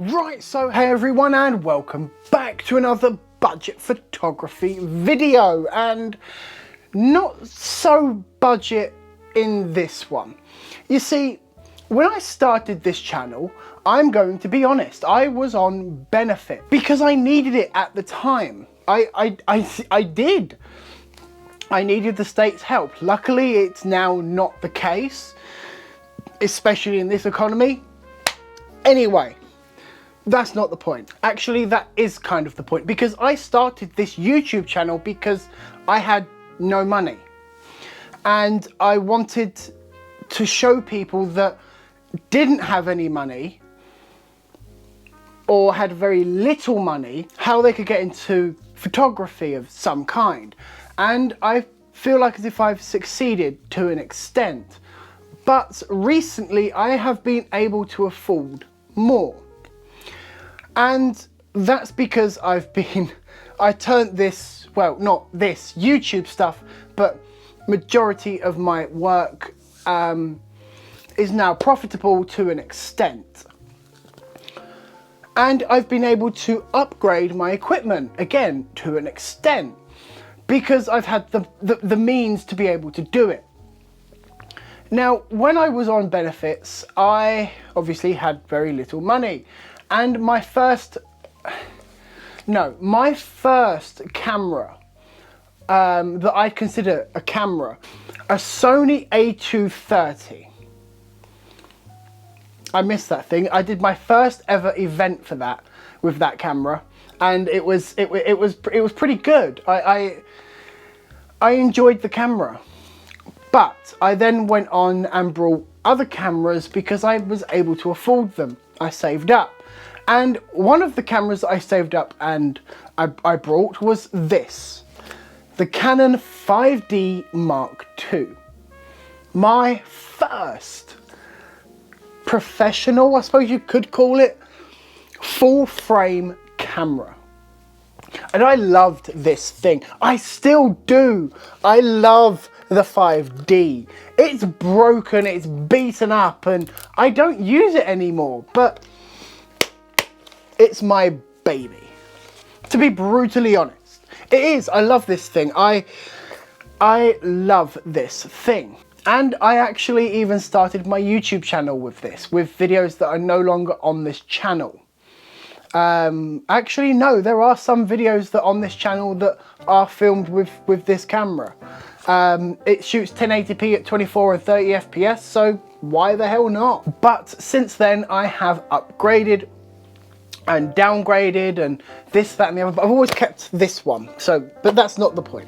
Right, so hey everyone and welcome back to another budget photography video, and not so budget in this one. You see, when I started this channel, I'm going to be honest, I was on benefit because I needed it at the time. I did. I needed the state's help. Luckily, it's now not the case, especially in this economy. Anyway, that's not the point. Actually, that is kind of the point, because I started this YouTube channel because I had no money. And I wanted to show people that didn't have any money or had very little money, how they could get into photography of some kind. And I feel like as if I've succeeded to an extent. But recently I have been able to afford more. And that's because I turned this, well, not this YouTube stuff, but majority of my work is now profitable to an extent. And I've been able to upgrade my equipment, again, to an extent, because I've had the means to be able to do it. Now, when I was on benefits, I obviously had very little money. And my first camera that I consider a camera, a Sony A230. I missed that thing. I did my first ever event for that with that camera, and it was pretty good. I enjoyed the camera, but I then went on and brought other cameras because I was able to afford them. I saved up. And one of the cameras that I saved up and I brought was this, the Canon 5D Mark II. My first professional, I suppose you could call it, full frame camera. And I loved this thing. I still do. I love the 5D. It's broken, it's beaten up, and I don't use it anymore, but it's my baby, to be brutally honest. It is. I love this thing. I love this thing. And I actually even started my YouTube channel with this, with videos that are no longer on this channel. Actually, no, there are some videos that on this channel that are filmed with this camera. It shoots 1080p at 24 and 30 FPS, so why the hell not? But since then, I have upgraded and downgraded and this, that and the other, but I've always kept this one, but that's not the point.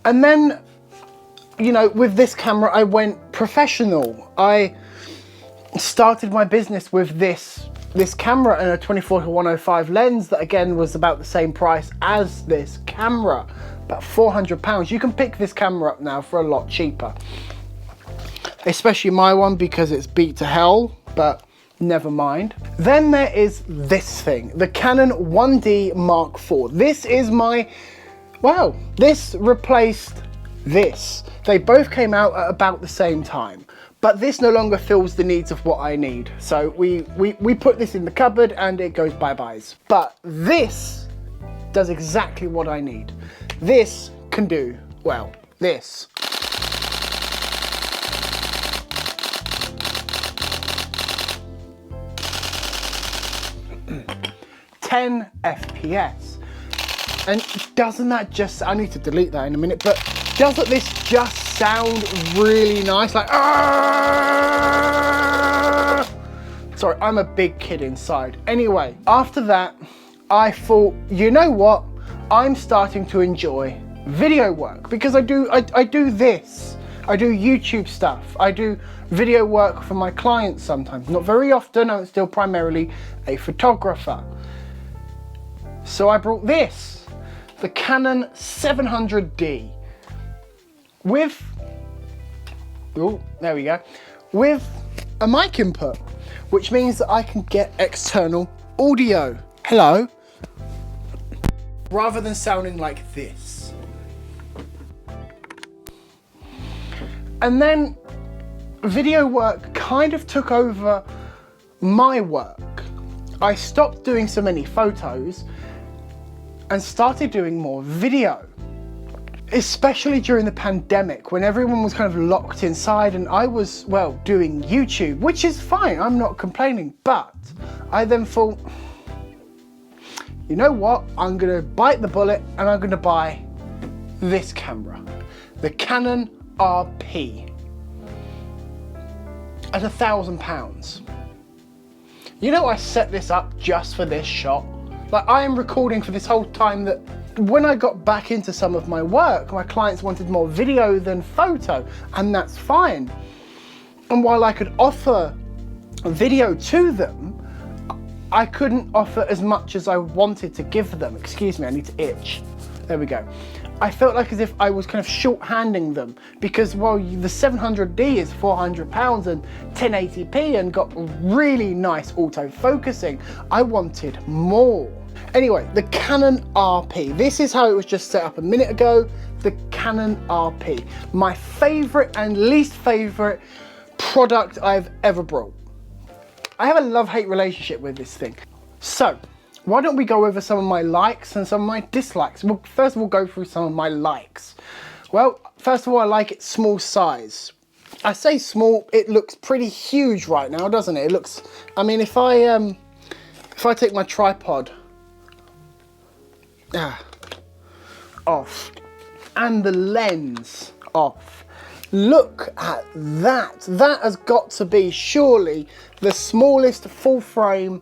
And then, you know, with this camera I went professional. I started my business with this camera and a 24-105 lens that again was about the same price as this camera, about £400. You can pick this camera up now for a lot cheaper, especially my one because it's beat to hell, but never mind. Then there is this thing, the Canon 1D Mark IV. This is my, well, this replaced this. They both came out at about the same time, but this no longer fills the needs of what I need. So we put this in the cupboard and it goes bye-byes. But this does exactly what I need. This can do, well, this. 10 FPS. And doesn't that just, I need to delete that in a minute, but doesn't this just sound really nice? Like, sorry, I'm a big kid inside. Anyway, after that, I thought, you know what? I'm starting to enjoy video work because I do this. I do YouTube stuff. I do video work for my clients sometimes. Not very often, I'm still primarily a photographer. So I brought this, the Canon 700D with, oh, there we go, with a mic input, which means that I can get external audio. Hello. Rather than sounding like this. And then video work kind of took over my work. I stopped doing so many photos and started doing more video. Especially during the pandemic, when everyone was kind of locked inside and I was, well, doing YouTube, which is fine, I'm not complaining, but I then thought, you know what, I'm gonna bite the bullet and I'm gonna buy this camera, the Canon RP, at £1,000. You know, I set this up just for this shot. Like, I am recording for this whole time that when I got back into some of my work, my clients wanted more video than photo, and that's fine. And while I could offer video to them, I couldn't offer as much as I wanted to give them. Excuse me, I need to itch. There we go. I felt like as if I was kind of short-handing them because, well, the 700D is £400 and 1080p and got really nice auto-focusing. I wanted more. Anyway, the Canon RP. This is how it was just set up a minute ago. The Canon RP. My favorite and least favorite product I've ever bought. I have a love-hate relationship with this thing. So, why don't we go over some of my likes and some of my dislikes? Well, first of all, go through some of my likes. Well, first of all, I like its small size. I say small, it looks pretty huge right now, doesn't it? It looks, I mean, if I take my tripod off and the lens off, look at that. That has got to be surely the smallest full frame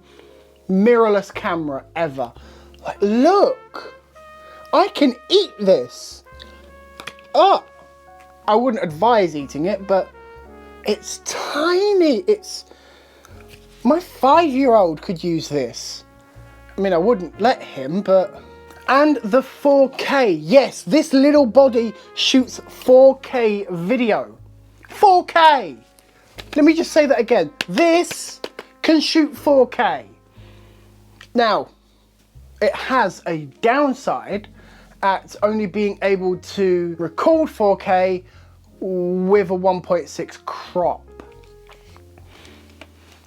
mirrorless camera ever. Like, look, I can eat this. Oh, I wouldn't advise eating it, but it's tiny. It's, my 5-year-old could use this. I mean, I wouldn't let him, but, and the 4K. Yes, this little body shoots 4K video. 4K. Let me just say that again. This can shoot 4K. Now, it has a downside at only being able to record 4K with a 1.6 crop.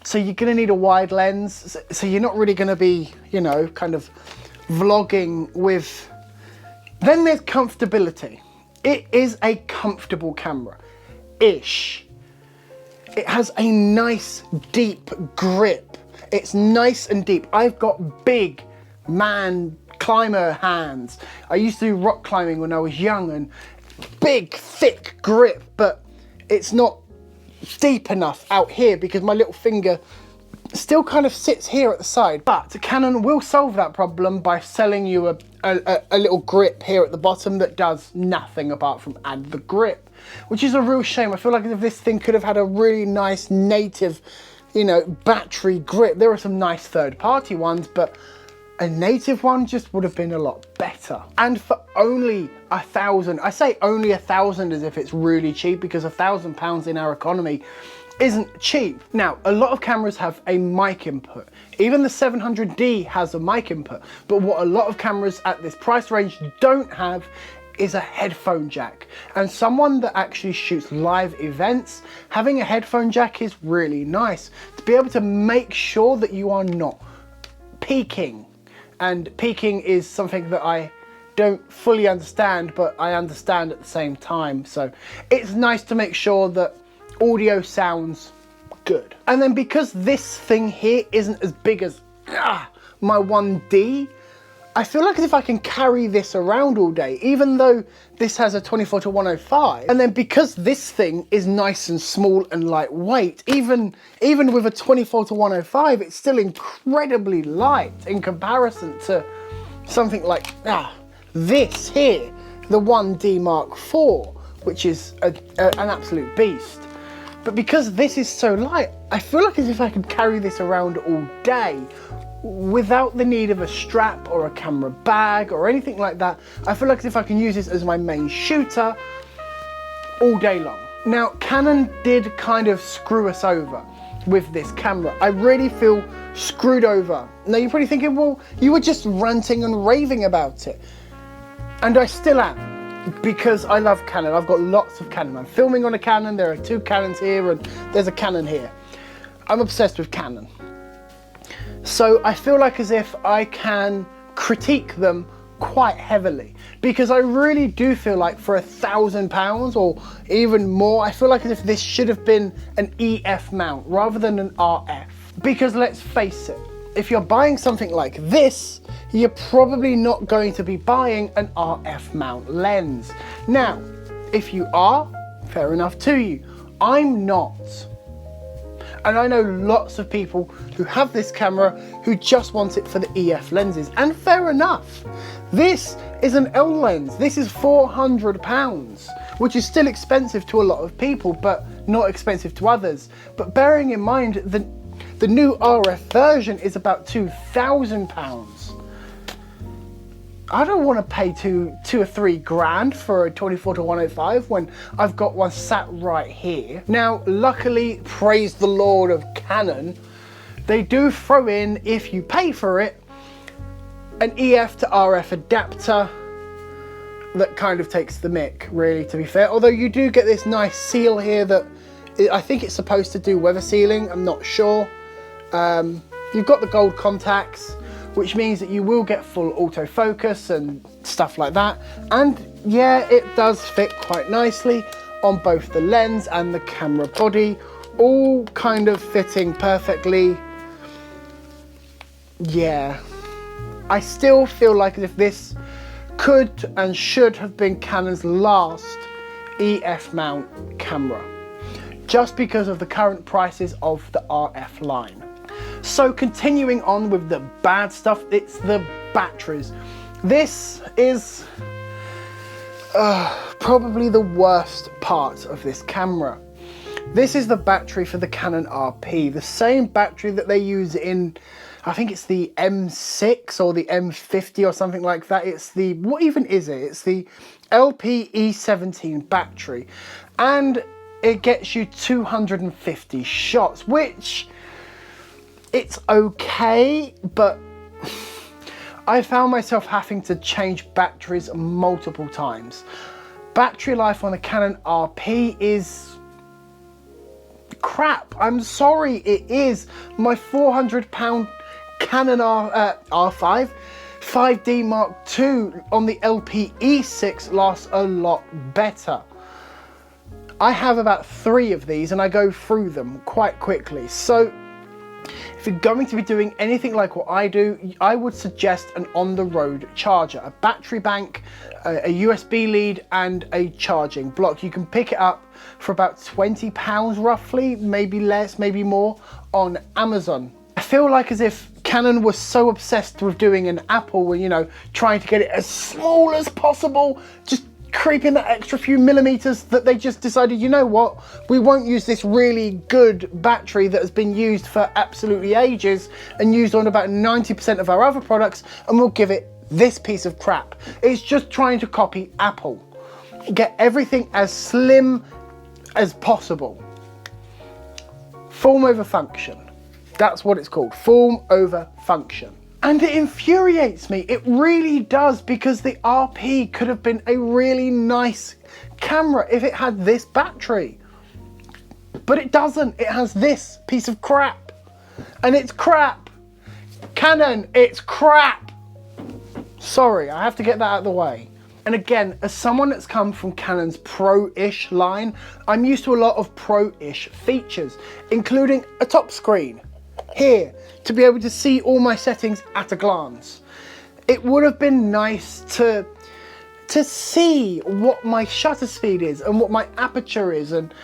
So you're gonna need a wide lens. So you're not really gonna be, you know, kind of vlogging with. Then there's comfortability. It is a comfortable camera-ish. It has a nice deep grip. It's nice and deep. I've got big man climber hands. I used to do rock climbing when I was young, and big thick grip, but it's not deep enough out here because my little finger still kind of sits here at the side. But Canon will solve that problem by selling you a little grip here at the bottom that does nothing apart from add the grip, which is a real shame. I feel like if this thing could have had a really nice native, you know, battery grip. There are some nice third-party ones, but a native one just would have been a lot better. And for only £1,000, I say only £1,000 as if it's really cheap, because £1,000 in our economy isn't cheap. Now, a lot of cameras have a mic input. Even the 700D has a mic input, but what a lot of cameras at this price range don't have is a headphone jack. And someone that actually shoots live events, having a headphone jack is really nice to be able to make sure that you are not peaking. And peaking is something that I don't fully understand, but I understand at the same time. So it's nice to make sure that audio sounds good. And then because this thing here isn't as big as my 1D, I feel like as if I can carry this around all day, even though this has a 24-105. And then because this thing is nice and small and lightweight, even with a 24-105, it's still incredibly light in comparison to something like this here, the 1D Mark IV, which is an absolute beast. But because this is so light, I feel like as if I could carry this around all day without the need of a strap or a camera bag or anything like that. I feel like as if I can use this as my main shooter all day long. Now, Canon did kind of screw us over with this camera. I really feel screwed over. Now, you're probably thinking, well, you were just ranting and raving about it. And I still am, because I love Canon. I've got lots of Canon. I'm filming on a Canon. There are 2 Canons here and there's a Canon here. I'm obsessed with Canon. So I feel like as if I can critique them quite heavily, because I really do feel like for £1,000 or even more, I feel like as if this should have been an EF mount rather than an RF. Because let's face it, if you're buying something like this, you're probably not going to be buying an RF mount lens. Now, if you are, fair enough to you. I'm not. And I know lots of people who have this camera who just want it for the EF lenses, and fair enough. This is an L lens. This is £400, which is still expensive to a lot of people, but not expensive to others. But bearing in mind that the new RF version is about £2,000. I don't want to pay two or three grand for a 24-105 when I've got one sat right here. Now, luckily, praise the Lord of Canon, they do throw in, if you pay for it, an EF to RF adapter that kind of takes the mick, really, to be fair. Although you do get this nice seal here that I think it's supposed to do weather sealing, I'm not sure. You've got the gold contacts, which means that you will get full autofocus and stuff like that. And yeah, it does fit quite nicely on both the lens and the camera body, all kind of fitting perfectly. Yeah, I still feel like as if this could and should have been Canon's last EF mount camera, just because of the current prices of the RF line. So continuing on with the bad stuff, it's the batteries. This is probably the worst part of this camera. This is the battery for the Canon RP, the same battery that they use in, I think it's the M6 or the M50 or something like that. It's the, what even is it? It's the LPE17 battery, and it gets you 250 shots, which it's okay, but I found myself having to change batteries multiple times. Battery life on the Canon RP is crap. I'm sorry, it is. My £400 Canon R5 5D Mark II on the LPE6 lasts a lot better. I have about 3 of these and I go through them quite quickly. So if you're going to be doing anything like what I do, I would suggest an on-the-road charger, a battery bank, a USB lead and a charging block. You can pick it up for about £20 roughly, maybe less, maybe more, on Amazon. I feel like as if Canon was so obsessed with doing an Apple, you know, trying to get it as small as possible, just creeping that extra few millimeters, that they just decided, you know what, we won't use this really good battery that has been used for absolutely ages and used on about 90% of our other products, and we'll give it this piece of crap. It's just trying to copy Apple. Get everything as slim as possible. Form over function. That's what it's called, form over function. And it infuriates me, it really does, because the RP could have been a really nice camera if it had this battery. But it doesn't, it has this piece of crap. And it's crap. Canon, it's crap. Sorry, I have to get that out of the way. And again, as someone that's come from Canon's Pro-ish line, I'm used to a lot of Pro-ish features, including a top screen here to be able to see all my settings at a glance. It would have been nice to see what my shutter speed is and what my aperture is and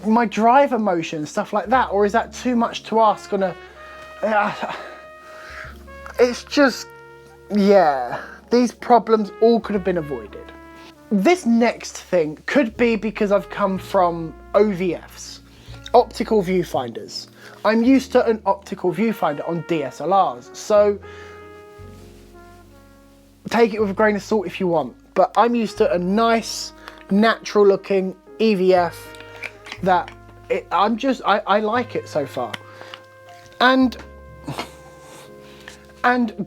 my driver motion, stuff like that. Or is that too much to ask on a... it's just, yeah, these problems all could have been avoided. This next thing could be because I've come from OVFs, optical viewfinders. I'm used to an optical viewfinder on DSLRs, so take it with a grain of salt if you want, but I'm used to a nice, natural looking EVF that I like it so far. And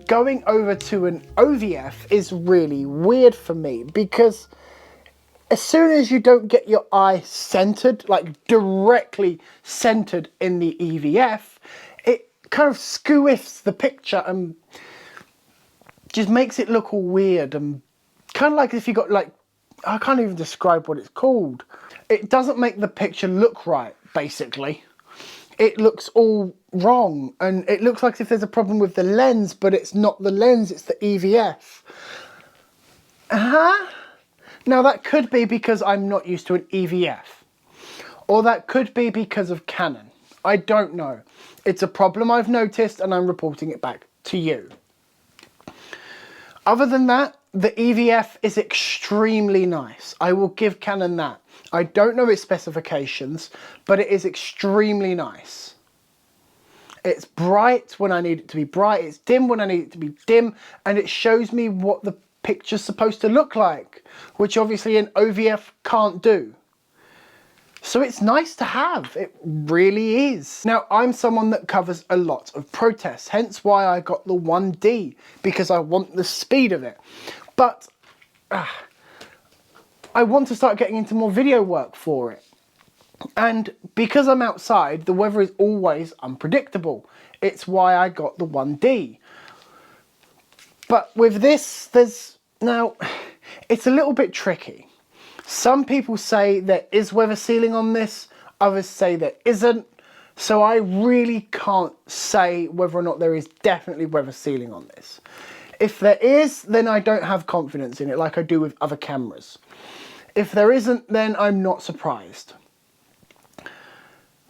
going over to an OVF is really weird for me, because as soon as you don't get your eye centered, like directly centered in the EVF, it kind of skewiffs the picture and just makes it look all weird, and kind of like if you got like, I can't even describe what it's called. It doesn't make the picture look right, basically. It looks all wrong, and it looks like if there's a problem with the lens, but it's not the lens, it's the EVF. Now that could be because I'm not used to an EVF, or that could be because of Canon. I don't know. It's a problem I've noticed and I'm reporting it back to you. Other than that, the EVF is extremely nice. I will give Canon that. I don't know its specifications, but it is extremely nice. It's bright when I need it to be bright, it's dim when I need it to be dim, and it shows me what the picture's supposed to look like, which obviously an OVF can't do. So it's nice to have, it really is. Now, I'm someone that covers a lot of protests, hence why I got the 1D, because I want the speed of it. But I want to start getting into more video work for it. And because I'm outside, the weather is always unpredictable. It's why I got the 1D. But with this, now, it's a little bit tricky. Some people say there is weather sealing on this, others say there isn't. So I really can't say whether or not there is definitely weather sealing on this. If there is, then I don't have confidence in it like I do with other cameras. If there isn't, then I'm not surprised.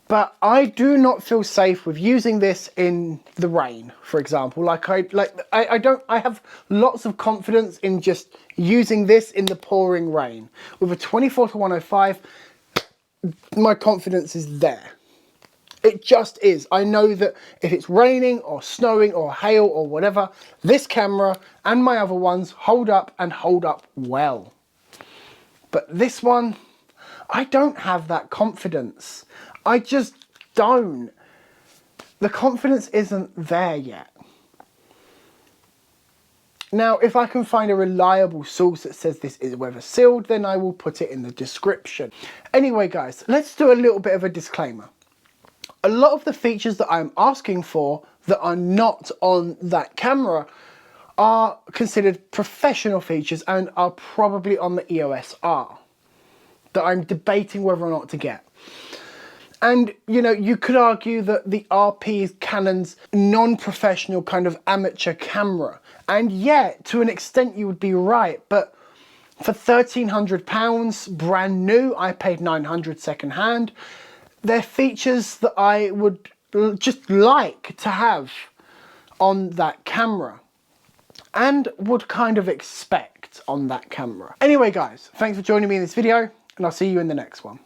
But I do not feel safe with using this in the rain, for example. I have lots of confidence in just using this in the pouring rain. With a 24-105, my confidence is there. It just is. I know that if it's raining or snowing or hail or whatever, this camera and my other ones hold up and hold up well. But this one, I don't have that confidence. I just don't. The confidence isn't there yet. Now, if I can find a reliable source that says this is weather sealed, then I will put it in the description. Anyway, guys, let's do a little bit of a disclaimer. A lot of the features that I'm asking for that are not on that camera are considered professional features and are probably on the EOS R that I'm debating whether or not to get. And, you know, you could argue that the RP is Canon's non-professional kind of amateur camera. And yet, to an extent, you would be right. But for £1,300, brand new, I paid £900 second hand. They're features that I would just like to have on that camera. And would kind of expect on that camera. Anyway, guys, thanks for joining me in this video. And I'll see you in the next one.